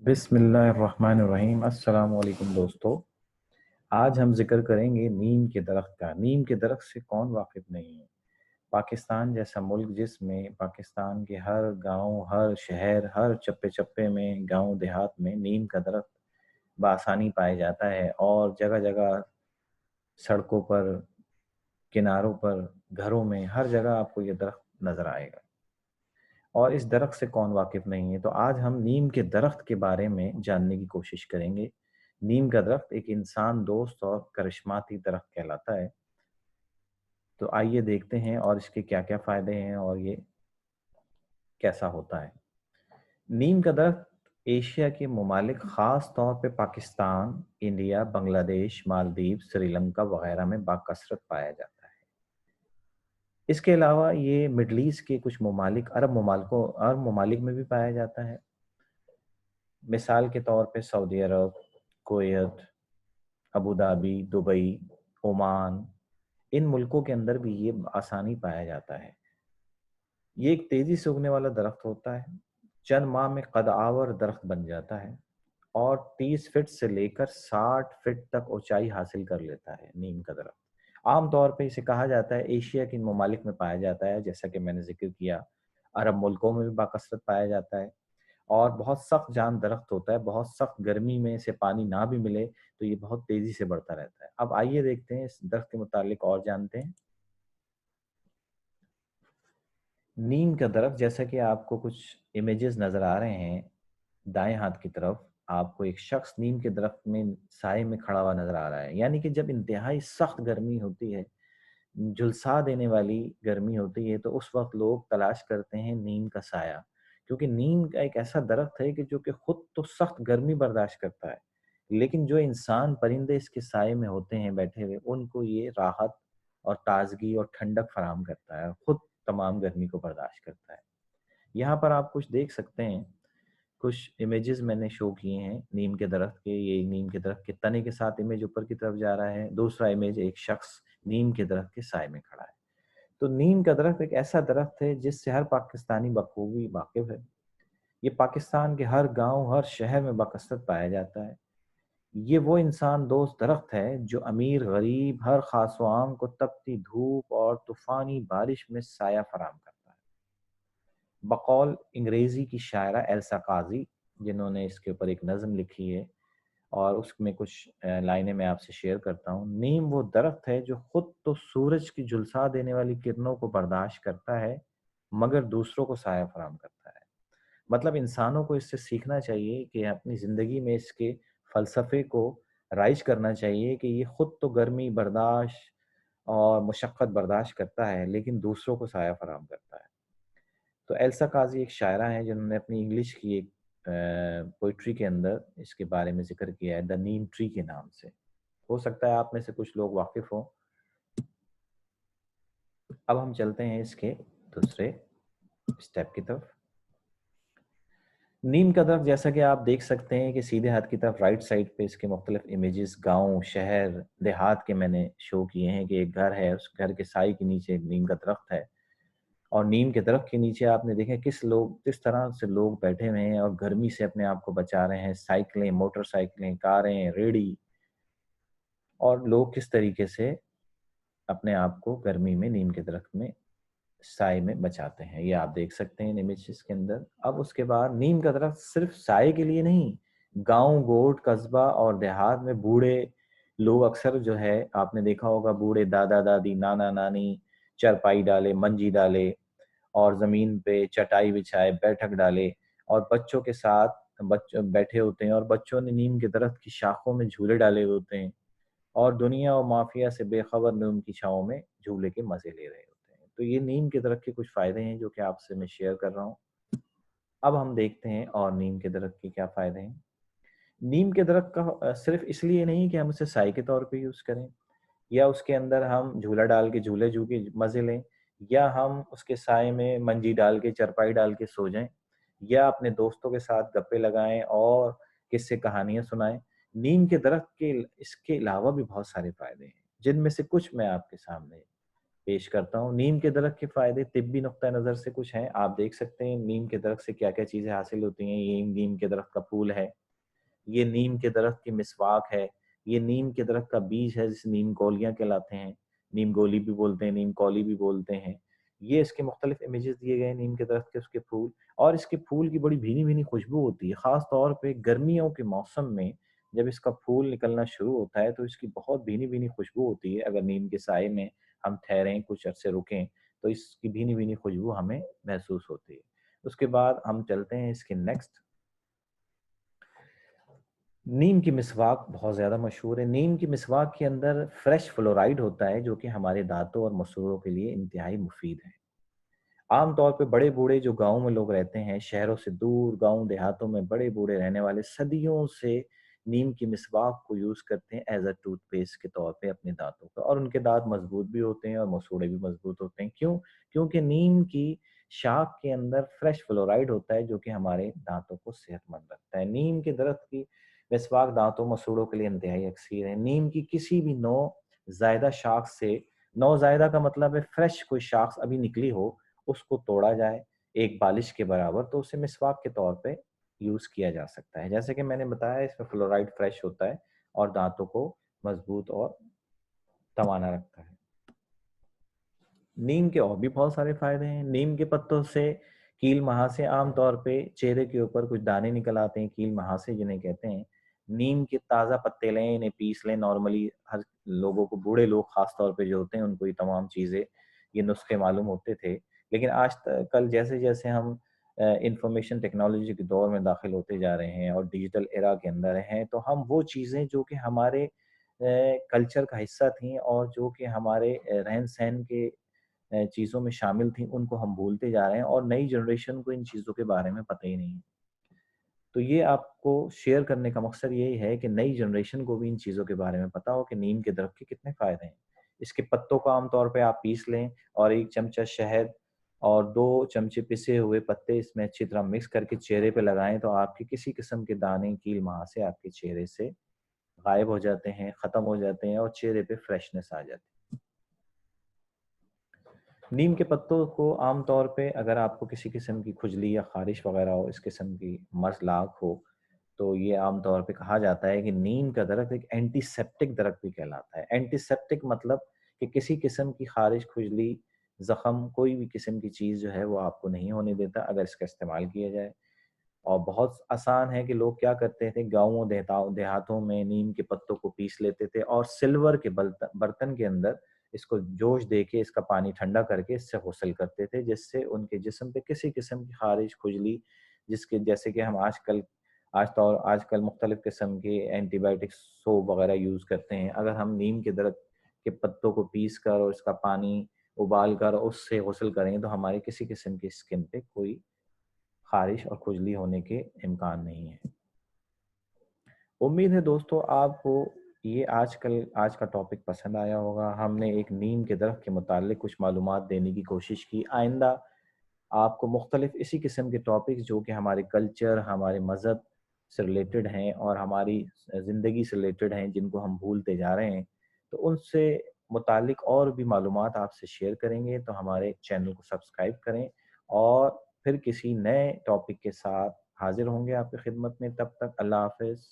بسم اللہ الرحمن الرحیم۔ السلام علیکم دوستو، آج ہم ذکر کریں گے نیم کے درخت کا۔ نیم کے درخت سے کون واقف نہیں ہے؟ پاکستان جیسا ملک جس میں پاکستان کے ہر گاؤں، ہر شہر، ہر چپے چپے میں، گاؤں دیہات میں نیم کا درخت بآسانی پایا جاتا ہے، اور جگہ جگہ سڑکوں پر، کناروں پر، گھروں میں، ہر جگہ آپ کو یہ درخت نظر آئے گا۔ اور اس درخت سے کون واقف نہیں ہے؟ تو آج ہم نیم کے درخت کے بارے میں جاننے کی کوشش کریں گے۔ نیم کا درخت ایک انسان دوست اور کرشماتی درخت کہلاتا ہے۔ تو آئیے دیکھتے ہیں اور اس کے کیا کیا فائدے ہیں اور یہ کیسا ہوتا ہے۔ نیم کا درخت ایشیا کے ممالک، خاص طور پہ پاکستان، انڈیا، بنگلہ دیش، مالدیپ، سری لنکا وغیرہ میں باکثرت پایا جاتا ہے۔ اس کے علاوہ یہ مڈل ایسٹ کے کچھ ممالک، عرب ممالک میں بھی پایا جاتا ہے۔ مثال کے طور پہ سعودی عرب، کویت، ابوظہبی، دبئی، عمان، ان ملکوں کے اندر بھی یہ آسانی پایا جاتا ہے۔ یہ ایک تیزی سے اگنے والا درخت ہوتا ہے، چند ماہ میں قد آور درخت بن جاتا ہے، اور 30 فٹ سے لے کر 60 فٹ تک اونچائی حاصل کر لیتا ہے نیم کا درخت۔ عام طور پہ اسے کہا جاتا ہے ایشیا کے ممالک میں پایا جاتا ہے، جیسا کہ میں نے ذکر کیا، عرب ملکوں میں بھی باکثرت پایا جاتا ہے، اور بہت سخت جان درخت ہوتا ہے۔ بہت سخت گرمی میں اسے پانی نہ بھی ملے تو یہ بہت تیزی سے بڑھتا رہتا ہے۔ اب آئیے دیکھتے ہیں اس درخت کے متعلق اور جانتے ہیں۔ نیم کا درخت، جیسا کہ آپ کو کچھ امیجز نظر آ رہے ہیں، دائیں ہاتھ کی طرف آپ کو ایک شخص نیم کے درخت میں سائے میں کھڑا ہوا نظر آ رہا ہے۔ یعنی کہ جب انتہائی سخت گرمی ہوتی ہے، جھلسا دینے والی گرمی ہوتی ہے، تو اس وقت لوگ تلاش کرتے ہیں نیم کا سایہ، کیونکہ نیم کا ایک ایسا درخت ہے کہ جو کہ خود تو سخت گرمی برداشت کرتا ہے، لیکن جو انسان پرندے اس کے سائے میں ہوتے ہیں بیٹھے ہوئے، ان کو یہ راحت اور تازگی اور ٹھنڈک فراہم کرتا ہے، خود تمام گرمی کو برداشت کرتا ہے۔ یہاں پر آپ کچھ دیکھ سکتے ہیں، کچھ امیجز میں نے شو کیے ہیں نیم کے درخت کے۔ یہ نیم کے درخت کے تنے کے ساتھ امیج اوپر کی طرف جا رہا ہے، دوسرا امیج ایک شخص نیم کے درخت کے سائے میں کھڑا ہے۔ تو نیم کا درخت ایک ایسا درخت ہے جس سے ہر پاکستانی بخوبی واقف ہے۔ یہ پاکستان کے ہر گاؤں، ہر شہر میں بکثرت پایا جاتا ہے۔ یہ وہ انسان دوست درخت ہے جو امیر غریب ہر خاص و عام کو تپتی دھوپ اور طوفانی بارش میں سایہ فراہم کرتا ہے۔ بقول انگریزی کی شاعرہ ایلسا قاضی، جنہوں نے اس کے اوپر ایک نظم لکھی ہے، اور اس میں کچھ لائنیں میں آپ سے شیئر کرتا ہوں۔ نیم وہ درخت ہے جو خود تو سورج کی جھلسا دینے والی کرنوں کو برداشت کرتا ہے، مگر دوسروں کو سایہ فراہم کرتا ہے۔ مطلب انسانوں کو اس سے سیکھنا چاہیے کہ اپنی زندگی میں اس کے فلسفے کو رائج کرنا چاہیے کہ یہ خود تو گرمی برداشت اور مشقت برداشت کرتا ہے، لیکن دوسروں کو سایہ فراہم کرتا ہے۔ تو ایلسا قاضی ایک شاعرہ ہیں جنہوں نے اپنی انگلش کی ایک پوئٹری کے اندر اس کے بارے میں ذکر کیا ہے، دا نیم ٹری کے نام سے۔ ہو سکتا ہے آپ میں سے کچھ لوگ واقف ہوں۔ اب ہم چلتے ہیں اس کے دوسرے اسٹیپ کی طرف۔ نیم کا درخت، جیسا کہ آپ دیکھ سکتے ہیں کہ سیدھے ہاتھ کی طرف رائٹ سائڈ پہ اس کے مختلف امیجز گاؤں، شہر، دیہات کے میں نے شو کیے ہیں، کہ ایک گھر ہے، اس گھر کے سائے کے نیچے ایک نیم کا درخت ہے، اور نیم کے درخت کے نیچے آپ نے دیکھا کس طرح سے لوگ بیٹھے ہوئے ہیں اور گرمی سے اپنے آپ کو بچا رہے ہیں۔ سائیکلیں، موٹر سائیکلیں، کاریں، ریڑھی، اور لوگ کس طریقے سے اپنے آپ کو گرمی میں نیم کے درخت میں سائے میں بچاتے ہیں، یہ آپ دیکھ سکتے ہیں امیجز کے اندر۔ اب اس کے بعد نیم کا درخت صرف سائے کے لیے نہیں، گاؤں، گوٹ، قصبہ اور دیہات میں بوڑھے لوگ اکثر جو ہے آپ نے دیکھا ہوگا، بوڑھے دادا دادی، نانا نانی چرپائی ڈالے، منجی ڈالے، اور زمین پہ چٹائی بچھائے، بیٹھک ڈالے، اور بچوں کے ساتھ بچوں بیٹھے ہوتے ہیں، اور بچوں نے نیم کے درخت کی شاخوں میں جھولے ڈالے ہوتے ہیں، اور دنیا و مافیا سے بے خبر نیم کی چھاؤں میں جھولے کے مزے لے رہے ہوتے ہیں۔ تو یہ نیم کے درخت کے کچھ فائدے ہیں جو کہ آپ سے میں شیئر کر رہا ہوں۔ اب ہم دیکھتے ہیں اور نیم کے درخت کے کیا فائدے ہیں۔ نیم کے درخت کا صرف اس لیے نہیں کہ ہم اسے سائے کے طور پہ یوز کریں، یا اس کے اندر ہم جھولا ڈال کے جھولے جھو کے مزے لیں، یا ہم اس کے سائے میں منجی ڈال کے، چرپائی ڈال کے سو جائیں، یا اپنے دوستوں کے ساتھ گپے لگائیں اور قصے کہانیاں سنائیں۔ نیم کے درخت کے اس کے علاوہ بھی بہت سارے فائدے ہیں، جن میں سے کچھ میں آپ کے سامنے پیش کرتا ہوں۔ نیم کے درخت کے فائدے طبی نقطہ نظر سے کچھ ہیں، آپ دیکھ سکتے ہیں نیم کے درخت سے کیا کیا چیزیں حاصل ہوتی ہیں۔ یہ نیم کے درخت کا پھول ہے، یہ نیم کے درخت کی مسواک ہے، یہ نیم کے درخت کا بیج ہے جسے نیم کولیاں کہلاتے ہیں، نیم گولی بھی بولتے ہیں، نیم کولی بھی بولتے ہیں۔ یہ اس کے مختلف امیجز دیے گئے ہیں نیم کے درخت کے، اس کے پھول، اور اس کے پھول کی بڑی بھینی بھینی خوشبو ہوتی ہے، خاص طور پہ گرمیوں کے موسم میں جب اس کا پھول نکلنا شروع ہوتا ہے تو اس کی بہت بھینی بھینی خوشبو ہوتی ہے۔ اگر نیم کے سائے میں ہم ٹھہریں، کچھ عرصے رکیں، تو اس کی بھینی بھینی خوشبو ہمیں محسوس ہوتی ہے۔ اس کے بعد ہم چلتے ہیں اس کے نیکسٹ۔ نیم کی مسواک بہت زیادہ مشہور ہے۔ نیم کی مسواک کے اندر فریش فلورائڈ ہوتا ہے جو کہ ہمارے دانتوں اور مسوڑوں کے لیے انتہائی مفید ہے۔ عام طور پہ بڑے بوڑھے جو گاؤں میں لوگ رہتے ہیں، شہروں سے دور گاؤں دیہاتوں میں بڑے بوڑھے رہنے والے صدیوں سے نیم کی مسواک کو یوز کرتے ہیں ایز اے ٹوتھ پیسٹ کے طور پہ اپنے دانتوں پر، اور ان کے دانت مضبوط بھی ہوتے ہیں اور مسوڑے بھی مضبوط ہوتے ہیں۔ کیوں؟ کیونکہ نیم کی شاخ کے اندر فریش فلورائڈ ہوتا ہے جو کہ ہمارے دانتوں کو صحت مند رکھتا ہے۔ نیم کے درخت کی مسواک دانتوں مسوڑوں کے لیے انتہائی اکثیر ہے۔ نیم کی کسی بھی نو زائدہ شاخ سے، نو زائدہ کا مطلب ہے فریش کوئی شاخ ابھی نکلی ہو، اس کو توڑا جائے ایک بالش کے برابر، تو اسے مسواک کے طور پہ یوز کیا جا سکتا ہے۔ جیسے کہ میں نے بتایا اس میں فلورائڈ فریش ہوتا ہے اور دانتوں کو مضبوط اور توانا رکھتا ہے۔ نیم کے اور بھی بہت سارے فائدے ہیں۔ نیم کے پتوں سے کیل مہاسے، عام طور پہ چہرے کے اوپر کچھ دانے نکل آتے ہیں، کیل مہاسے جنہیں کہتے ہیں، نیم کے تازہ پتے لیں، انہیں پیس لیں۔ نارملی ہر لوگوں کو، بوڑھے لوگ خاص طور پہ جو ہوتے ہیں، ان کو یہ تمام چیزیں، یہ نسخے معلوم ہوتے تھے، لیکن آج کل جیسے جیسے ہم انفارمیشن ٹیکنالوجی کے دور میں داخل ہوتے جا رہے ہیں اور ڈیجیٹل ایرا کے اندر ہیں، تو ہم وہ چیزیں جو کہ ہمارے کلچر کا حصہ تھیں اور جو کہ ہمارے رہن سہن کے چیزوں میں شامل تھیں، ان کو ہم بھولتے جا رہے ہیں، اور نئی جنریشن کو ان چیزوں کے بارے میں پتہ ہی نہیں ہے۔ تو یہ آپ کو شیئر کرنے کا مقصد یہی ہے کہ نئی جنریشن کو بھی ان چیزوں کے بارے میں پتہ ہو کہ نیم کے درخت کے کتنے فائدے ہیں۔ اس کے پتوں کو عام طور پہ آپ پیس لیں اور ایک چمچہ شہد اور 2 چمچے پسے ہوئے پتے اس میں اچھی طرح مکس کر کے چہرے پہ لگائیں، تو آپ کے کسی قسم کے دانے، کیل مہاسے آپ کے چہرے سے غائب ہو جاتے ہیں، ختم ہو جاتے ہیں، اور چہرے پہ فریشنس آ جاتی ہے۔ نیم کے پتوں کو عام طور پہ اگر آپ کو کسی قسم کی کھجلی یا خارش وغیرہ ہو، اس قسم کی مرض لاحق ہو، تو یہ عام طور پہ کہا جاتا ہے کہ نیم کا درخت ایک اینٹی سیپٹک درخت بھی کہلاتا ہے۔ اینٹی سیپٹک مطلب کہ کسی قسم کی خارش، کھجلی، زخم، کوئی بھی قسم کی چیز جو ہے وہ آپ کو نہیں ہونے دیتا اگر اس کا استعمال کیا جائے۔ اور بہت آسان ہے کہ لوگ کیا کرتے تھے، گاؤں دیہاتوں میں نیم کے پتوں کو پیس لیتے تھے اور سلور کے برتن کے اندر اس کو جوش دے کے، اس کا پانی ٹھنڈا کر کے اس سے غسل کرتے تھے، جس سے ان کے جسم پہ کسی قسم کی خارش، کھجلی، جس کے جیسے کہ ہم آج کل مختلف قسم کے اینٹی بائیوٹک سوپ وغیرہ یوز کرتے ہیں، اگر ہم نیم کے درخت کے پتوں کو پیس کر اور اس کا پانی ابال کر اس سے غسل کریں تو ہماری کسی قسم کی اسکن پہ کوئی خارش اور کھجلی ہونے کے امکان نہیں ہے۔ امید ہے دوستو آپ کو یہ آج کا ٹاپک پسند آیا ہوگا۔ ہم نے ایک نیم کے درخت کے متعلق کچھ معلومات دینے کی کوشش کی۔ آئندہ آپ کو مختلف اسی قسم کے ٹاپکس جو کہ ہمارے کلچر، ہمارے مذہب سے ریلیٹڈ ہیں اور ہماری زندگی سے ریلیٹڈ ہیں، جن کو ہم بھولتے جا رہے ہیں، تو ان سے متعلق اور بھی معلومات آپ سے شیئر کریں گے، تو ہمارے چینل کو سبسکرائب کریں، اور پھر کسی نئے ٹاپک کے ساتھ حاضر ہوں گے آپ کی خدمت میں۔ تب تک اللہ حافظ۔